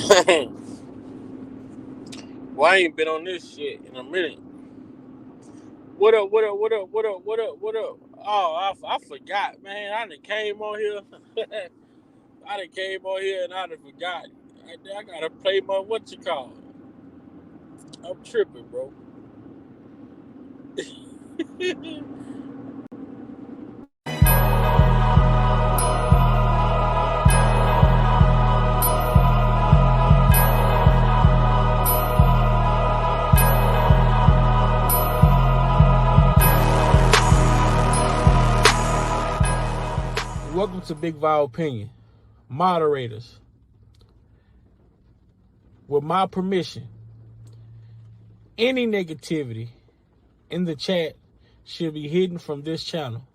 Well, I ain't been on this shit in a minute. What up? What up? What up? What up? What up? What up? Oh, I forgot, man. I done came on here. I done came on here and I done forgot. I gotta play my what you call it. I'm tripping, bro. Welcome to Big Vile Opinion. Moderators, with my permission, any negativity in the chat should be hidden from this channel.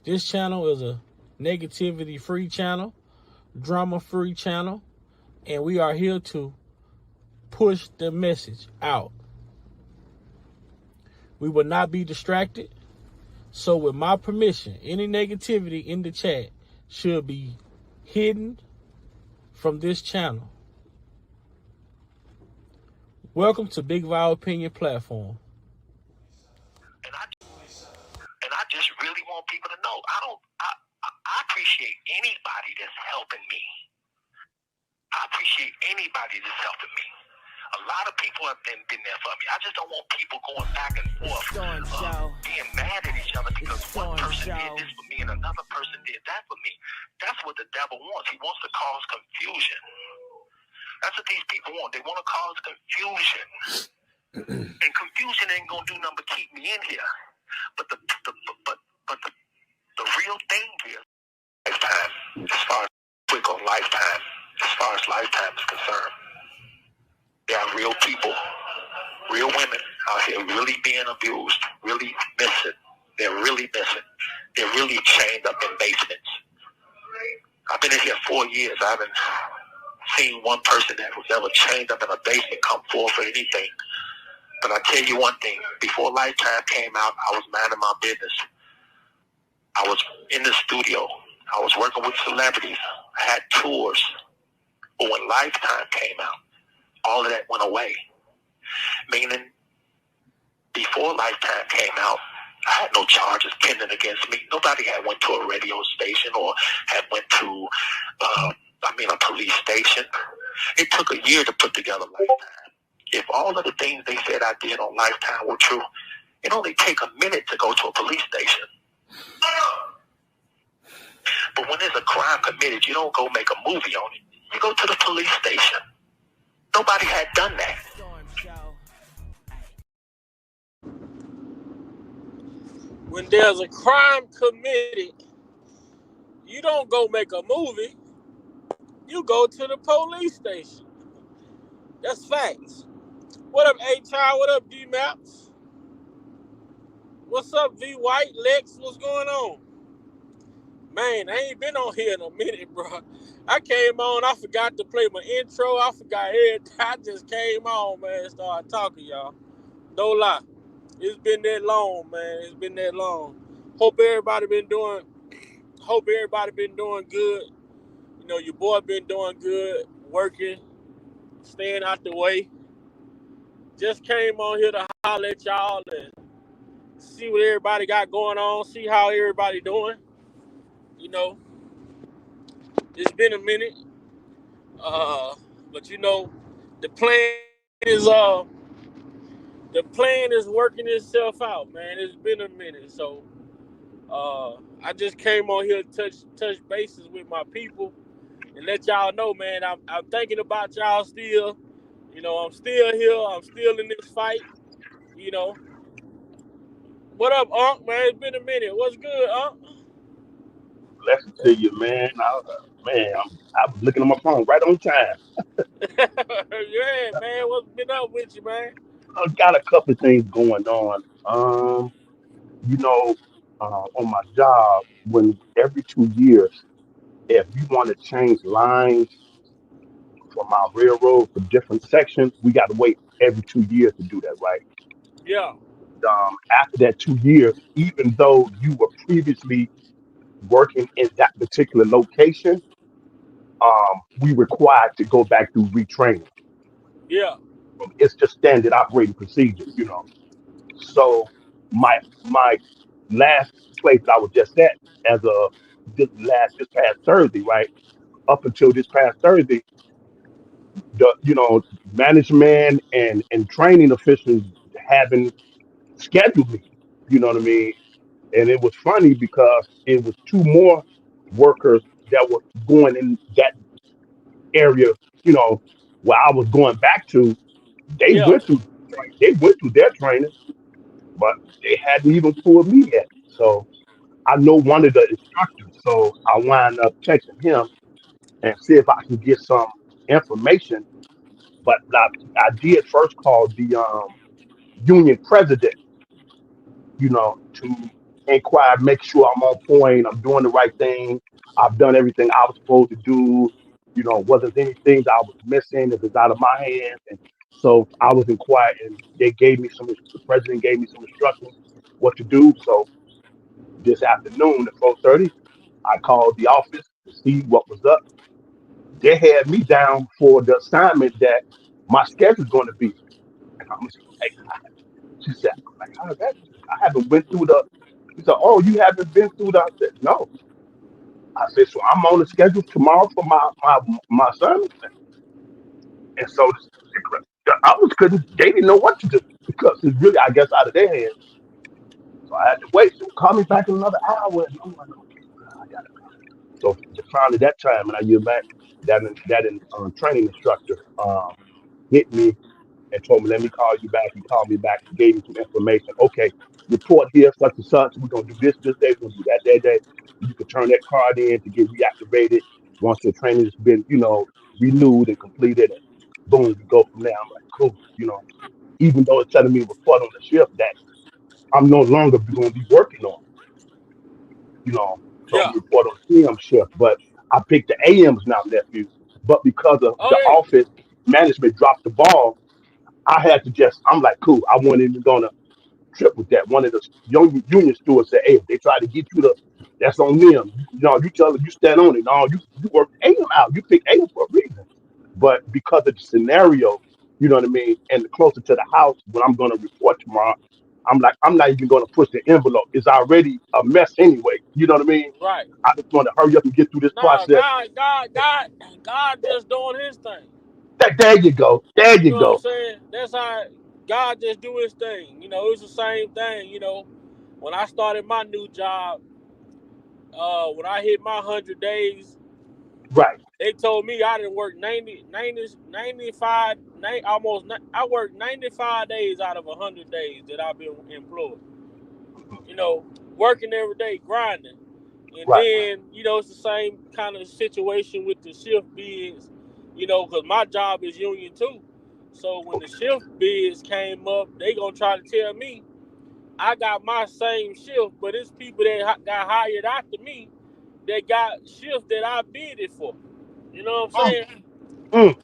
This channel is a negativity-free channel, drama-free channel, and we are here to push the message out. We will not be distracted. So with my permission, any negativity in the chat should be hidden from this channel. Welcome to Big Vile Opinion Platform. And I just really want people to know, I appreciate anybody that's helping me. I appreciate anybody that's helping me. A lot of people have been there for me. I just don't want people going back and forth, being mad at each other because one person did this for me and another person did that for me. That's what the devil wants. He wants to cause confusion. That's what these people want. They want to cause confusion. And confusion ain't going to do nothing but keep me in here. But the real thing here, lifetime, as far as quick on lifetime, as far as lifetime is concerned, there are real people, real women out here really being abused, really missing. They're really missing. They're really chained up in basements. I've been in here 4 years. I haven't seen one person that was ever chained up in a basement come forward for anything. But I tell you one thing, before Lifetime came out, I was minding my business. I was in the studio. I was working with celebrities. I had tours. But when Lifetime came out, all of that went away. Meaning, before Lifetime came out, I had no charges pending against me. Nobody had went to a radio station or had went to, a police station. It took a year to put together Lifetime. If all of the things they said I did on Lifetime were true, it only take a minute to go to a police station. But when there's a crime committed, you don't go make a movie on it. You go to the police station. Nobody had done that. When there's a crime committed, you don't go make a movie. You go to the police station. That's facts. What up, H.I.? What up, D-Maps? What's up, V White? Lex, what's going on? Man, I ain't been on here in a minute, bro. I came on, I forgot to play my intro. I forgot everything. I just came on, man, and started talking, y'all. No lie. It's been that long, man. It's been that long. Hope everybody been doing good. You know, your boy been doing good, working, staying out the way. Just came on here to holler at y'all and see what everybody got going on, see how everybody doing. You know, it's been a minute. But you know, the plan is the plan is working itself out, man. It's been a minute. So I just came on here to touch bases with my people and let y'all know, man, I'm thinking about y'all still. You know, I'm still here. I'm still in this fight. You know. What up, Unc, man? It's been a minute. What's good, Unc? Blessings to you, man. I'm looking at my phone right on time. Yeah, man. What's been up with you, man? I got a couple of things going on. You know, on my job, when every 2 years, if you want to change lines from our railroad for different sections, we got to wait every 2 years to do that, right? Yeah. After that 2 years, even though you were previously working in that particular location, we required to go back through retraining. Yeah. It's just standard operating procedure, you know. So my last place that I was just at as a this past Thursday, right? Up until this past Thursday, the management and training officials haven't scheduled me. You know what I mean? And it was funny because it was two more workers that were going in that area, you know, where I was going back to. They Yeah. went through they went through their training, but they hadn't even pulled me yet. So I know one of the instructors, so I wind up texting him and see if I can get some information. But I did first call the union president, to inquire, make sure I'm on point, I'm doing the right thing, I've done everything I was supposed to do. Was there anything that I was missing, if it's out of my hands? And so I was inquiring. They gave me the president gave me some instructions what to do. So this afternoon at 4:30, I called the office to see what was up. They had me down for the assignment that my schedule's going to be. And I'm like, she said, I'm like, how's that? I haven't went through the. She said, oh, you haven't been through that? I said, no. I said, so I'm on the schedule tomorrow for my assignment. And so the others couldn't, they didn't know what to do because it's really, I guess, out of their hands. So I had to wait. So call me back in another hour. And I'm like, okay, I got it. So finally that time, and I yield back, that training instructor hit me and told me, let me call you back. He called me back, gave me some information. Okay, report here, such and such. We're going to do this day. We're going to do that day. You can turn that card in to get reactivated once your training has been, renewed and completed. And boom, we go from there. I'm like, cool. Even though it's telling me to report on the shift that I'm no longer going to be working on, so I'm Yeah. report on PM shift. But I picked the AMs now, nephew. But because of Oh the yeah. office management dropped the ball, I'm like, cool. I wasn't even going to trip with that. One of the young union stewards said, hey, if they try to get you to, that's on them. You tell them, you stand on it. No, you work AM out. You pick AM for a reason. But because of the scenario, you know what I mean, and closer to the house when I'm going to report tomorrow, I'm like, I'm not even going to push the envelope. It's already a mess anyway. You know what I mean? Right. I just want to hurry up and get through this Nah, process. God just doing his thing. There you go. There You you know what I'm go. saying? That's how God just do his thing. It's the same thing. When I started my new job, when I hit my 100 days, Right. they told me I didn't work 95, almost. I worked 95 days out of 100 days that I've been employed. You know, Working every day, grinding. And Right. then, it's the same kind of situation with the shift bids, because my job is union too. So when the Okay. shift bids came up, they gonna try to tell me I got my same shift, but it's people that got hired after me that got shift that I bid it for. You know what I'm Mm, saying? mm,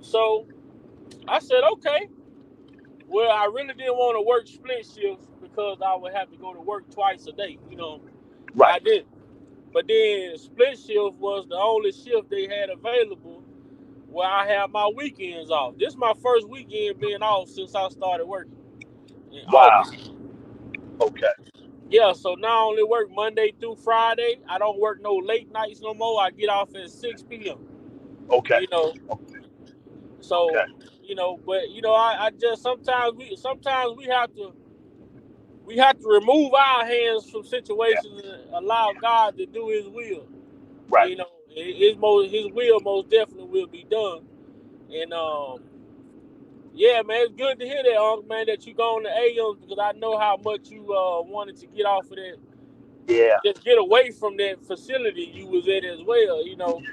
So I said, okay. Well, I really didn't want to work split shifts because I would have to go to work twice a day. right. I didn't. But then split shift was the only shift they had available where I had my weekends off. This is my first weekend being off since I started working in Wow. August. Okay. Yeah, so now I only work Monday through Friday. I don't work no late nights no more. I get off at 6 p.m. Okay. You know, Okay. so but I just sometimes we have to remove our hands from Yeah. situations and allow God to do His will. Right. His will most definitely will be done. And yeah, man, it's good to hear that, Uncle, man, that you go on the AMs because I know how much you wanted to get off of that, Yeah. just get away from that facility you was at as well.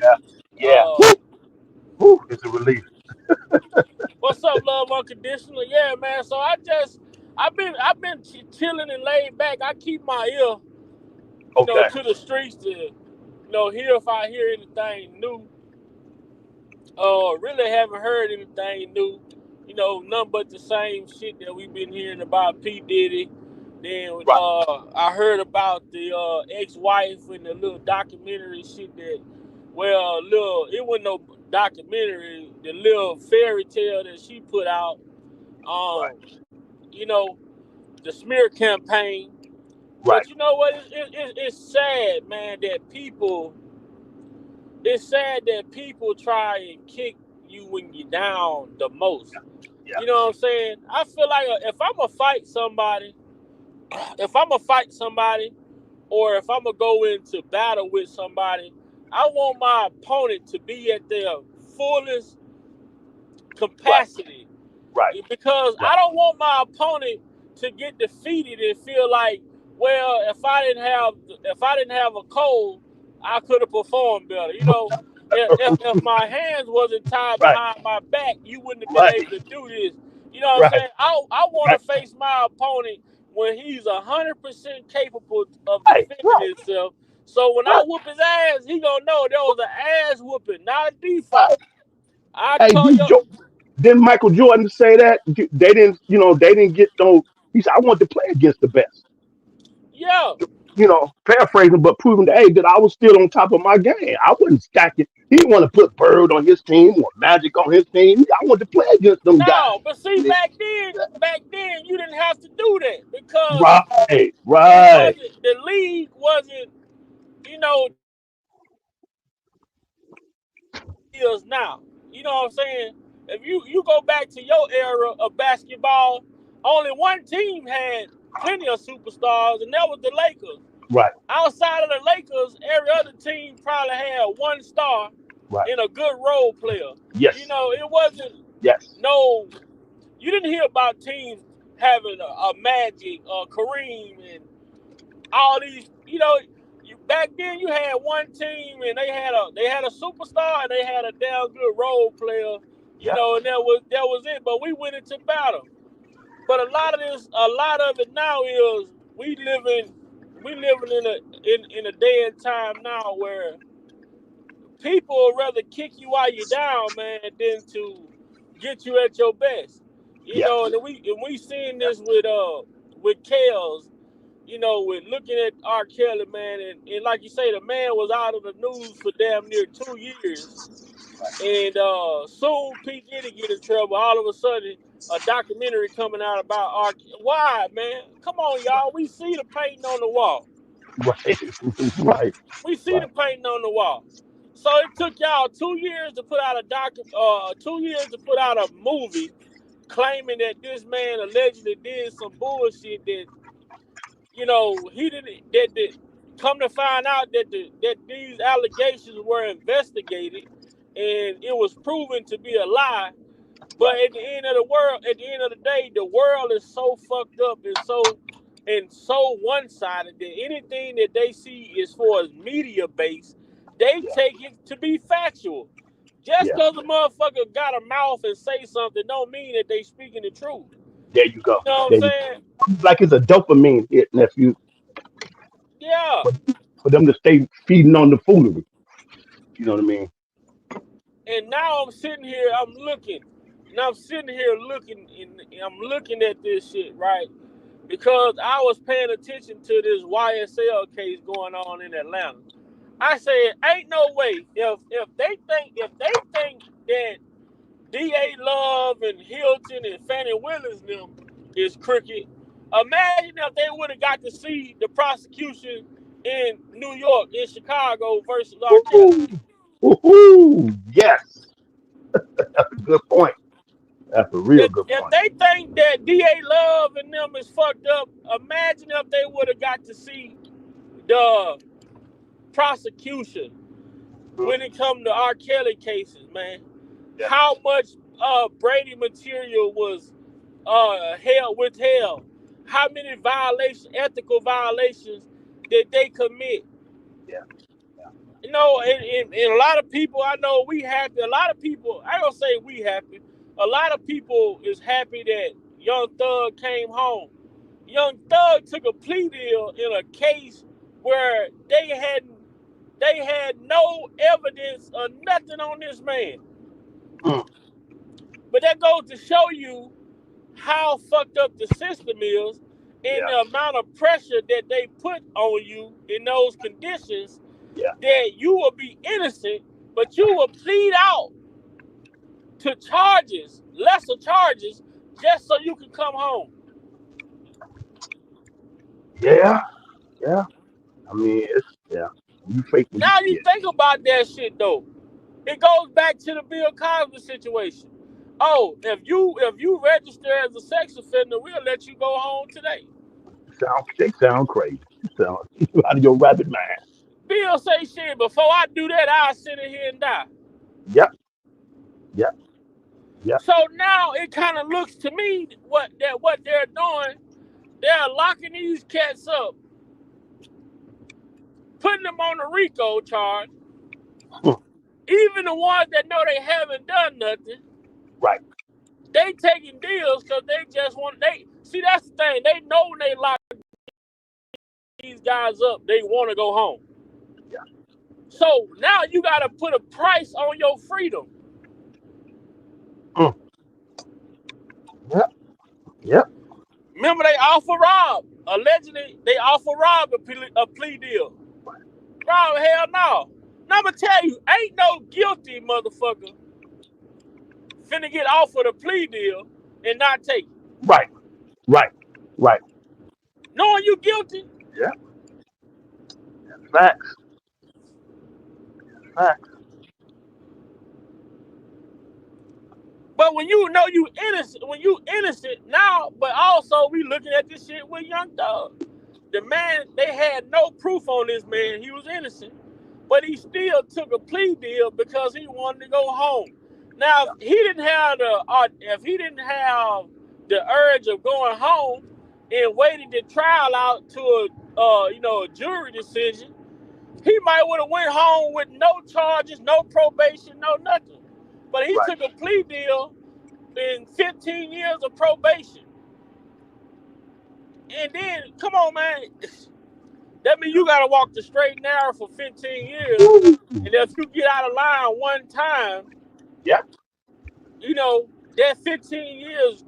Yeah. Yeah. Uh, Woo. Woo. It's a relief. what's up, love unconditional? Yeah, man. So I've been chilling and laid back. I keep my ear, Okay. to the streets to, hear if I hear anything new. Really haven't heard anything new. Nothing but the same shit that we've been hearing about P Diddy. Then Right. I heard about the ex-wife and the little documentary shit that well, little, it wasn't no documentary. The little fairy tale that she put out, Right. um, you know, the smear campaign. Right. But you know what? It's sad, man, that people. It's sad that people try and kick you when you're down the most. Yeah. You know what I'm saying? I feel like if I'm gonna fight somebody, or if I'm gonna go into battle with somebody, I want my opponent to be at their fullest Right. capacity, Right. because Right. I don't want my opponent to get defeated and feel like, well, if I didn't have a cold, I could have performed better. You know, if my hands wasn't tied Right. behind my back, you wouldn't have been Right. able to do this. You know what I'm Right. saying? I want Right. to face my opponent when he's 100% capable of Right. defending Right. himself. So when I Right. whoop his ass, he gonna know there was an ass whooping, not a default. Right. I Hey, call you, didn't Michael Jordan say that they didn't, they didn't get no. He said, "I want to play against the best." yeah. Paraphrasing, but proving that, hey, that I was still on top of my game. I wasn't stacking. He didn't want to put Bird on his team or Magic on his team. I wanted to play against them guys. No, but see, back then, you didn't have to do that because Right, it right, wasn't the league wasn't, is now. You know what I'm saying? If you go back to your era of basketball, only one team had plenty of superstars, and that was the Lakers. right, Outside of the Lakers, every other team probably had one star right. and a good role player. You Yes, know, it wasn't yes, no. You didn't hear about teams having a Magic, Kareem, and all these. Back then you had one team and they had a superstar and they had a damn good role player. yeah, And that was it. But we went into battle. But a lot of it now is we living we living in a day and time now where people would rather kick you while you're down, man, than to get you at your best. yeah, And we seen this with Kels, with looking at R. Kelly, man, and like you say, the man was out of the news for damn near 2 years, and soon P Diddy get in trouble. All of a sudden, a documentary coming out about R. Why, man? Come on, y'all. We see the painting on the wall. right, right, We see the right. painting on the wall. So it took y'all 2 years to put out 2 years to put out a movie claiming that this man allegedly did some bullshit that he didn't. That come to find out that these allegations were investigated, and it was proven to be a lie. But Right. at the end of the day, the world is so fucked up and so one-sided that anything that they see as far as media based, they Yeah, take it to be factual. Just yeah. because a motherfucker got a mouth and say something, don't mean that they speaking the truth. There you go. You know what I'm There you saying? go. Like it's a dopamine hit, nephew, Yeah. for, for them to stay feeding on the foolery. You know what I mean? And now I'm sitting here looking, and I'm looking at this shit, right? Because I was paying attention to this YSL case going on in Atlanta. I said, ain't no way if they think that DA Love and Hilton and Fannie Willis them is crooked. Imagine if they would have got to see the prosecution in New York, in Chicago versus R. Kelly. Woo, woo, yes. That's a good point. That's a real good If point. they think that DA Love and them is fucked up, imagine if they would have got to see the prosecution Mhm. when it come to R. Kelly cases, man. Yeah, How much Brady material was withheld? How many ethical violations did they commit? yeah, And a lot of people I know we happy. A lot of people, I don't say we happy. A lot of people is happy that Young Thug came home. Young Thug took a plea deal in a case where they had no evidence or nothing on this man. mm, But that goes to show you how fucked up the system is and yeah, the amount of pressure that they put on you in those conditions. Yeah. that you will be innocent, but you will plead out to charges, lesser charges, just so you can come home. Yeah. Yeah. I mean, it's yeah. You fake when you Now you yeah. think about that shit though. It goes back to the Bill Cosby situation. Oh, if you register as a sex offender, we'll let you go home today. They sound crazy. You sound out of your rabbit mind. Bill say shit. Before I do that, I'll sit in here and die. Yep. Yep. Yep. So now it kind of looks to me what they're doing. They're locking these cats up, putting them on a RICO charge. Hmm. Even the ones that know they haven't done nothing, Right. they taking deals because they just want they see that's the thing. They know when they lock these guys up, they want to go home. Yeah. So now you got to put a price on your freedom. Mm. Yep. Yep. Remember, they offer Rob allegedly they offer Rob a plea deal. Rob, hell no. Now I'm gonna tell you, ain't no guilty motherfucker finna get offered a plea deal and not take it. Right. Right. Right. Knowing you guilty. Yeah. Facts. Facts. But when you know you innocent, when you innocent now, but also we looking at this shit with Young Thug. The man, they had no proof on this man. He was innocent, but he still took a plea deal because he wanted to go home. Now, if he didn't have the urge of going home and waiting the trial out to a jury decision, he might would have went home with no charges, no probation, no nothing. But he Right. took a plea deal in 15 years of probation. And then, come on, man. That means you got to walk the straight and narrow for 15 years. Woo. And if you get out of line one time, Yep. that 15 years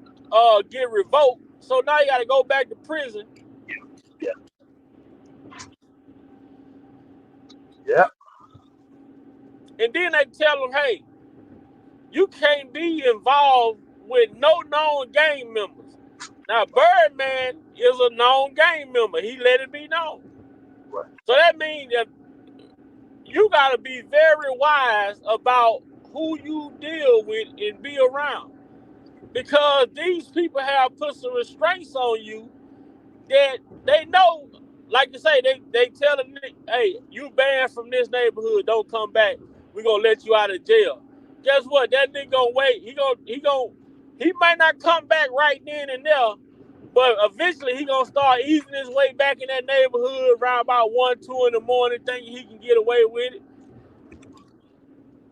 get revoked. So now you got to go back to prison. Yeah. Yep. And then they tell them, hey, you can't be involved with no known gang members. Now, Birdman is a known gang member. He let it be known. Right. So that means that you got to be very wise about who you deal with and be around. Because these people have put some restraints on you that they know, like you say, they tell them, hey, you banned from this neighborhood, don't come back. We're gonna let you out of jail. Guess what? That nigga gonna wait. He might not come back right then and there, but eventually he gonna start easing his way back in that neighborhood around about 1, 2 in the morning, thinking he can get away with it.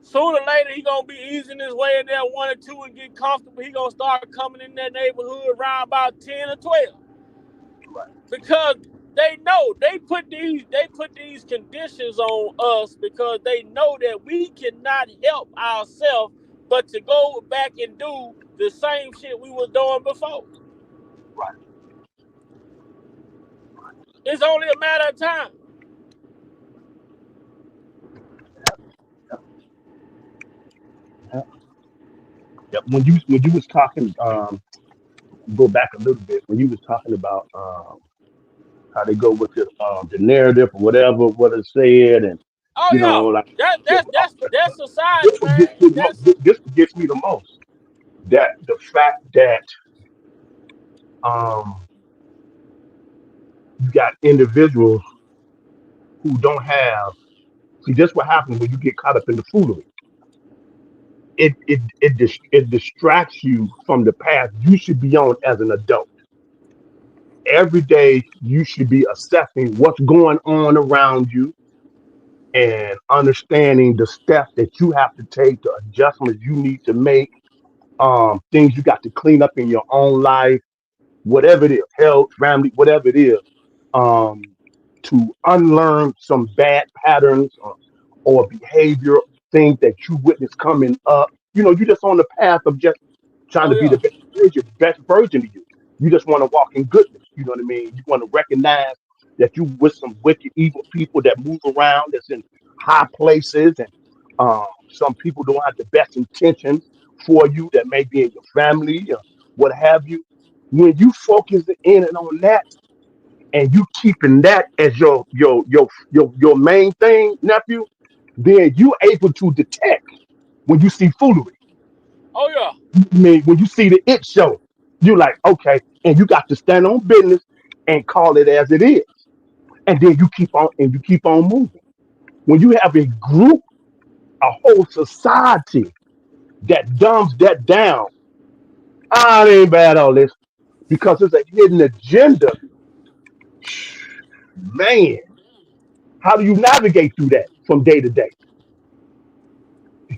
Sooner or later, he gonna be easing his way in there 1 or 2 and get comfortable. He gonna start coming in that neighborhood around about 10 or 12, Right. because they know they put these conditions on us because they know that we cannot help ourselves but to go back and do the same shit we was doing before. Right. It's only a matter of time. Yep. Yep. Yep. Yep. When you was talking, go back a little bit when you was talking about how they go with the narrative or whatever what it said, and Oh you know, yeah, like that this that's that's that's society, what gets man. That's this what gets me the most, that the fact that um you got individuals who don't have, see, that's what happens when you get caught up in the foolery. It distracts you from the path you should be on as an adult. Every day you should be assessing what's going on around you and understanding the steps that you have to take, the adjustments you need to make, things you got to clean up in your own life, whatever it is, health, family, whatever it is, um, to unlearn some bad patterns or behavior, things that you witness coming up. You're just on the path of just trying oh to be yeah, the best version of you. You just want to walk in goodness. You know what I mean? You want to recognize that you with some wicked, evil people that move around, that's in high places, and some people don't have the best intentions for you that may be in your family or what have you. When you focus in and on that, and you keeping that as your main thing, nephew, then you able to detect when you see foolery. Oh yeah. I mean, when you see the it show, you like, okay, and you got to stand on business and call it as it is. And then you keep on moving. When you have a group, a whole society that dumbs that down, it ain't bad all this because it's a hidden agenda. Man, how do you navigate through that from day to day?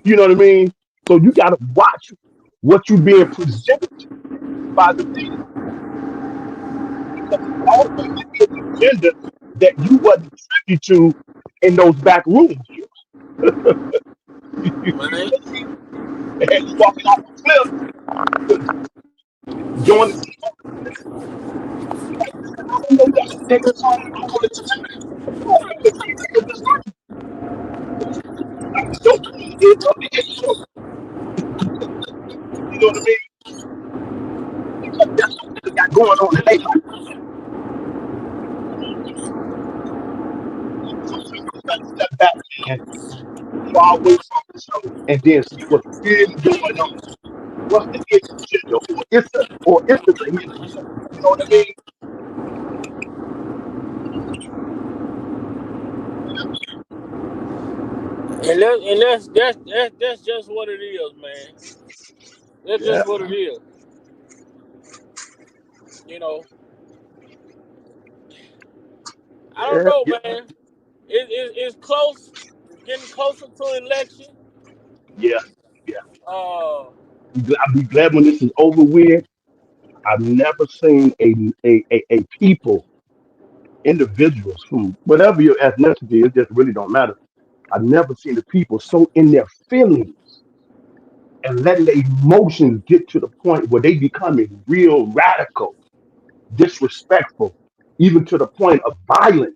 You know what I mean? So you got to watch what you being presented by the media because it's always a hidden agenda that you wasn't privy to in those back rooms. Man. They had you walking off a cliff doing the same. I don't know that next song all the time. Oh, the people of this life, don't it of the hit show. You know what I mean? Because that's what they got going on in their life. Sometimes you got to step back and far away from the show and then see what's really going on. What's the hidden agenda? Or is it a hidden agenda? You know what I mean? And that's just what it is, man. That's Yeah, just what it is. You know, I don't yeah, know, yeah, man. It's close, getting closer to election. yeah, yeah. Uh, I'll be glad when this is over with. I've never seen a people, individuals from whatever your ethnicity, it just really don't matter. I've never seen the people so in their feelings and letting their emotions get to the point where they becoming real radical, disrespectful, even to the point of violence.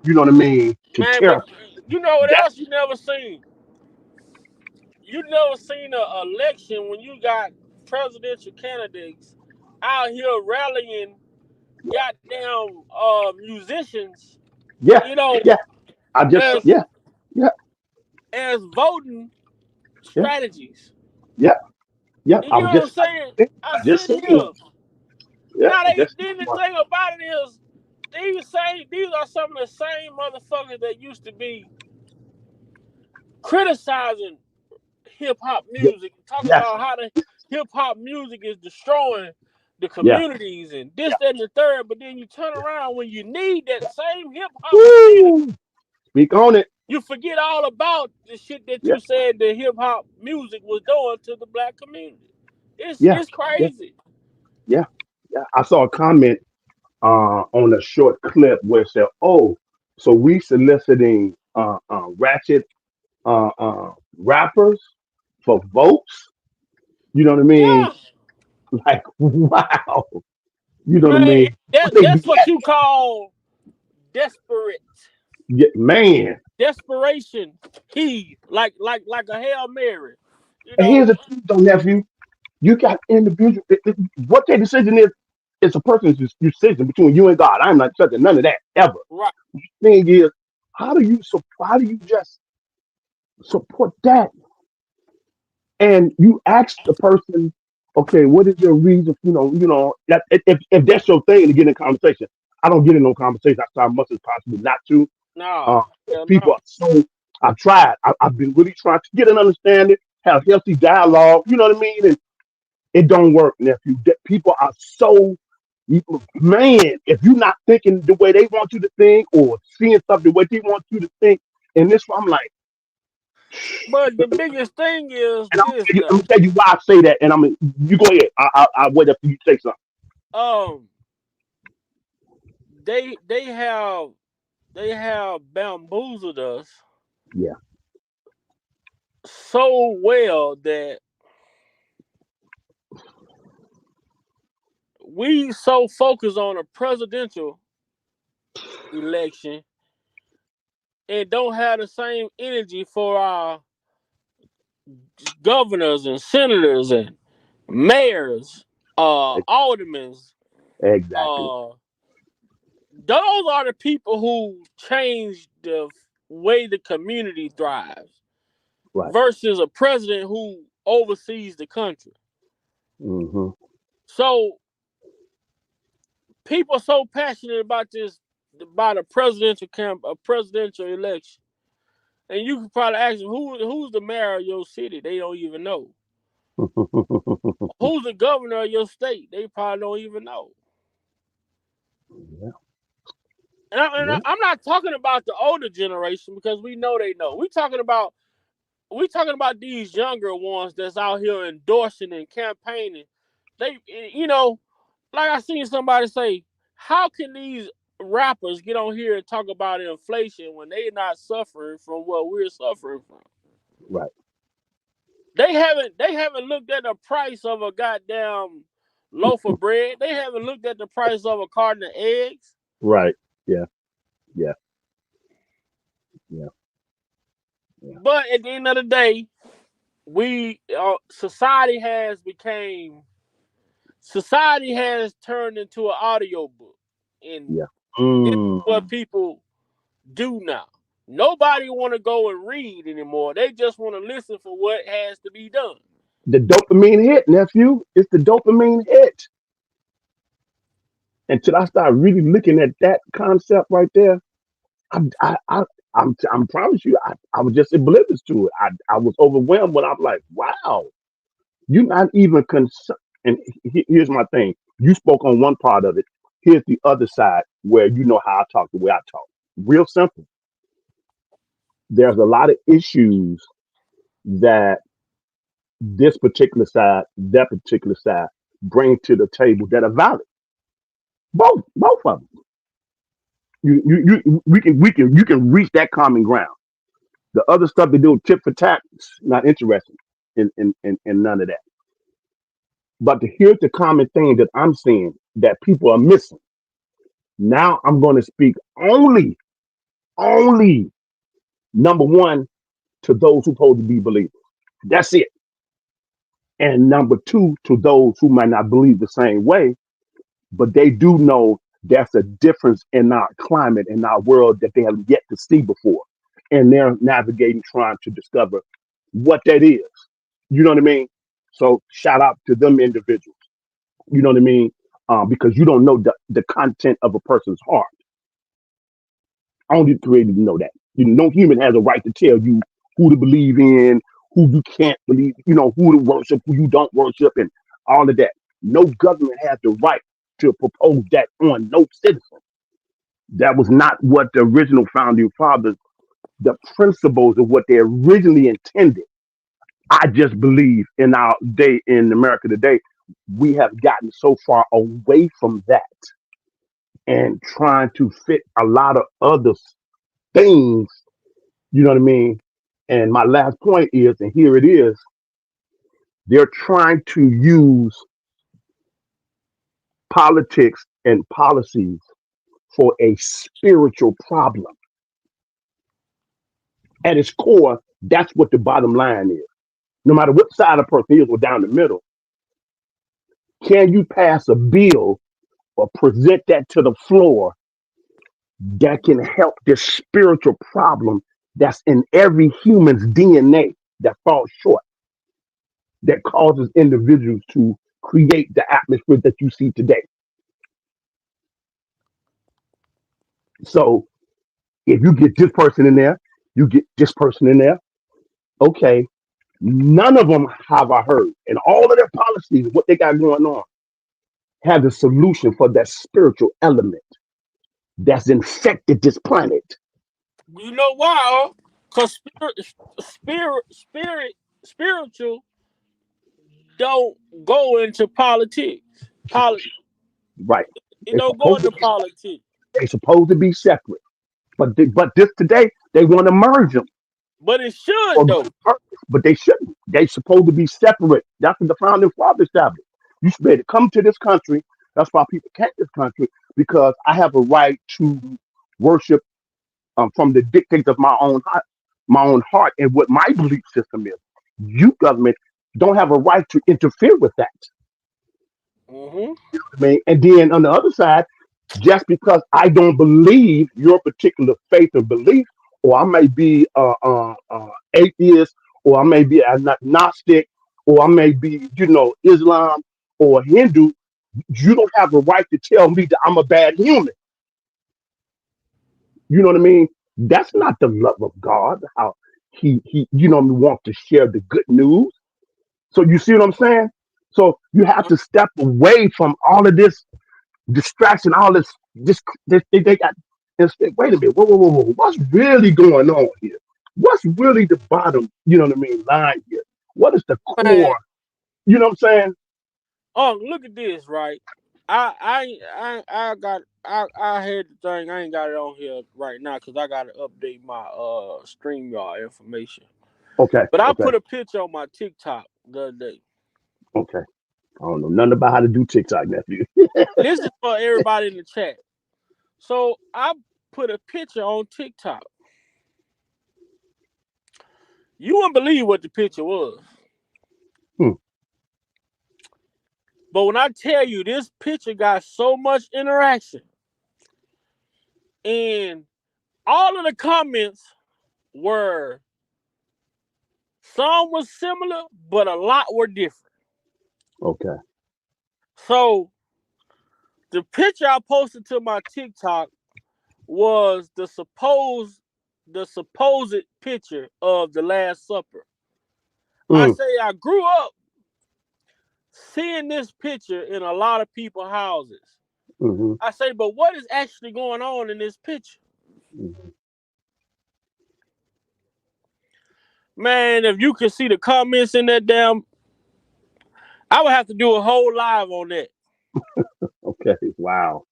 You know what I mean? To man, tear but you know what that. else you never seen? You never seen a election when you got presidential candidates out here rallying goddamn musicians, Yeah, you know, yeah. I just as yeah, yeah, as voting yeah, strategies. yeah, yeah. You know what I'm saying? I I just sit seen them. here. Yeah, Now I they just seen then the one. thing about it is these are some of the same motherfuckers that used to be criticizing hip hop Yeah, music, talking yes, about how the hip hop music is destroying the yeah. communities and this, that, and the third. But then you turn around when you need that same hip hop community, Woo! Speak on it. you forget all about the shit that Yeah, you said the hip hop music was doing to the black community. yeah, It's yeah, crazy. yeah, yeah. I saw a comment on a short clip where it said, "Oh, so we soliciting ratchet rappers for votes." You know what I mean? Yeah, Like, wow. You know what I man, mean? What they be that's what at? you call desperate. Yeah, man. Desperation key, like a Hail Mary. You And know, here's the truth, though, nephew. You got individual. What their decision is, it's a person's decision between you and God. I'm not touching none of that ever. right. Thing is, how do you just support that? And you ask the person, okay, what is your reason? That if that's your thing to get in conversation, I don't get in no conversation. I try as much as possible not to. No, hell People no. are so. I've tried. I've been really trying to get an understanding, have healthy dialogue. You know what I mean? And it don't work, nephew. People are so. Man, if you're not thinking the way they want you to think or seeing stuff the way they want you to think, and this, I'm like, But the biggest thing is and this I'm now. gonna tell you why I say that. And you go ahead. I wait up for you to say something. Um, they they have bamboozled us Yeah, so well that we so focus on a presidential. election and don't have the same energy for our governors and senators and mayors, aldermen. Exactly. Uh, those are the people who change the way the community thrives Right. versus a president who oversees the country. Hmm. So people are so passionate about this, about a a presidential election. And you could probably ask them who's the mayor of your city. They don't even know. Who's the governor of your state? They probably don't even know. Yeah. And Yeah. I'm not talking about the older generation because we know they know. We talking about these younger ones that's out here endorsing and campaigning. They, you know, like I seen somebody say, how can these rappers get on here and talk about inflation when they not suffering from what we're suffering from? Right. They haven't looked at the price of a goddamn loaf of bread. They haven't looked at the price of a carton of eggs. Right. Yeah. Yeah. Yeah. Yeah. But at the end of the day, we society has turned into an audio book, and Yeah. this is what Mm. people do now. Nobody want to go and read anymore. They just want to listen for what has to be done. The dopamine hit, nephew. It's the dopamine hit. Until I start really looking at that concept right there, I, I, I, I'm promise you, I was just oblivious to it. I was overwhelmed, but I'm like, wow, you're not even concerned. And here's my thing: you spoke on one part of it. Here's the other side, where you know how I talk, the way I talk. Real simple. There's a lot of issues that this particular side, that particular side, bring to the table that are valid. Both of them. You can reach that common ground. The other stuff they do tit for tat, not interesting in none of that. But here's the common thing that I'm seeing that people are missing. Now I'm going to speak only number one to those who supposed to be believers. That's it. And number two to those who might not believe the same way, but they do know there's a difference in our climate in our world that they have yet to see before. And they're navigating, trying to discover what that is. You know what I mean? So shout out to them individuals. You know what I mean? Because you don't know the content of a person's heart. Only the creator know that. No human has a right to tell you who to believe in, who you can't believe, who to worship, who you don't worship, and all of that. No government has the right to propose that on no citizen. That was not what the original founding fathers, the principles of what they originally intended. I just believe in our day in America today, we have gotten so far away from that and trying to fit a lot of other things, you know what I mean? And my last point is, and here it is, they're trying to use politics and policies for a spiritual problem. At its core, that's what the bottom line is. No matter what side a person is or down the middle, can you pass a bill or present that to the floor that can help this spiritual problem that's in every human's DNA that falls short, that causes individuals to create the atmosphere that you see today? So if you get this person in there, you get this person in there, okay, none of them have I heard, and all of their policies, what they got going on, have the solution for that spiritual element that's infected this planet. You know why? Because spiritual don't go into politics. Poli- Right. it They're don't go supposed to into be, politics. they're supposed to be separate. But this today, they want to merge them But it for should though. good purpose. But they shouldn't. They're supposed to be separate. That's what the founding fathers established. You should be able to come to this country. That's why people came this country, because I have a right to worship from the dictates of my own heart, and what my belief system is. You government don't have a right to interfere with that. Mm-hmm. I mean, and then on the other side, just because I don't believe your particular faith or belief, or I may be atheist, or I may be agnostic, or I may be, Islam or Hindu, you don't have a right to tell me that I'm a bad human. You know what I mean? That's not the love of God. How he want to share the good news. So you see what I'm saying? So you have to step away from all of this distraction, all this they got. And say, wait a minute, whoa, what's really going on here? What's really the bottom? You know what I mean? Line here. What is the Man, core? You know what I'm saying? oh, look at this, right? I had the thing. I ain't got it on here right now because I got to update my StreamYard information. Okay, But I okay, put a picture on my TikTok the other day. okay. I don't know nothing about how to do TikTok, nephew. This is for everybody in the chat. So I put a picture on TikTok. You wouldn't believe what the picture was. Hmm, But when I tell you this picture got so much interaction, and all of the comments were, some was similar, but a lot were different. okay. So the picture I posted to my TikTok was the supposed picture of the Last Supper. I Mm, say I grew up seeing this picture in a lot of people's houses. hmm I say, but what is actually going on in this picture? hmm Man, if you could see the comments in that damn, I would have to do a whole live on that. Okay. Wow.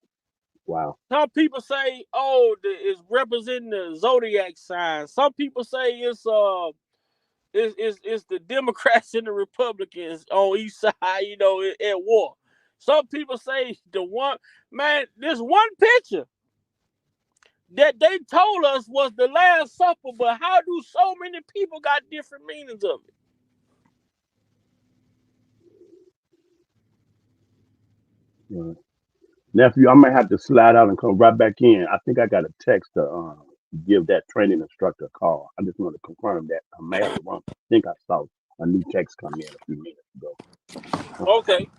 Wow. Some people say, oh, it's representing the zodiac sign. Some people say it's the Democrats and the Republicans on each side, at war. Some people say this one picture that they told us was the Last Supper, but how do so many people got different meanings of it? Yeah. Nephew, I might have to slide out and come right back in. I think I got a text to give that training instructor a call. I just want to confirm that I may have the wrong. I think I saw a new text come in a few minutes ago. Okay,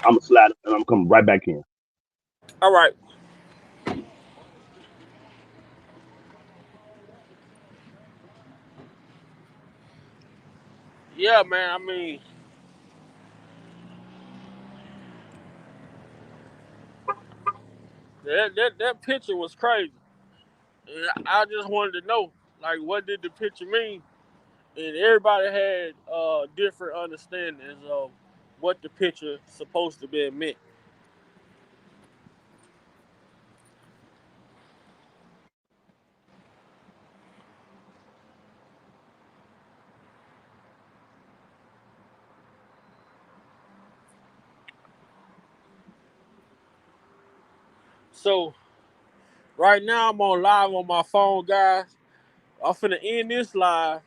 I'm gonna slide and I'm coming right back in. all right, yeah, man. I mean, that picture was crazy. And I just wanted to know, like, what did the picture mean? And everybody had different understandings of what the picture supposed to be meant. So right now I'm on live on my phone, guys. I'm finna end this live,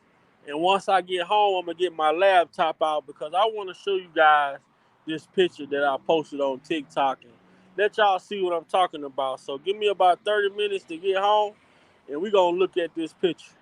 and once I get home, I'm gonna get my laptop out because I want to show you guys this picture that I posted on TikTok and let y'all see what I'm talking about. So give me about 30 minutes to get home, and we gonna look at this picture.